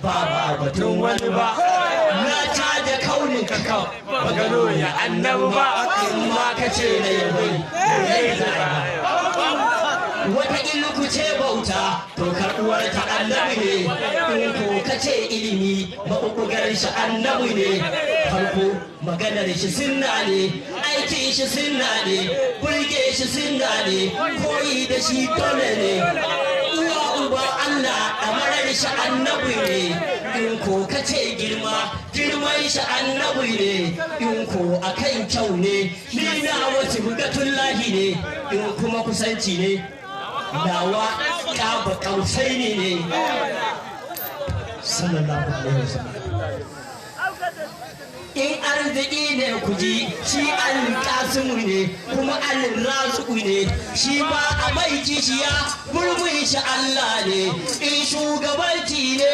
ba batun wani ba na caja kaunin kakau magano ya annabi ba in ma ka ce na yabai wata ku ce bauta to karɓuwar ta annabi ne in ko ka ce ilimi maɓuɓɓugar shi annabi ne farko maganar shi sunna ne aikin shi sunna ne burge shi sunna ne koyi da shi dole ne uwa uba Allah amarar shi annabi ne in ko ka ce girman shi annabi ne in ko akan kyau ne ni na wasu bugatullahi ne in kuma kusanci ne nawa kaba kausai ne sallallahu alaihi wasallam in arziki ne ku ji shi al-kasimu ne kuma al-razuku ne shi ba a mai kishiya gurbin shi Allah ne in shugabanci ne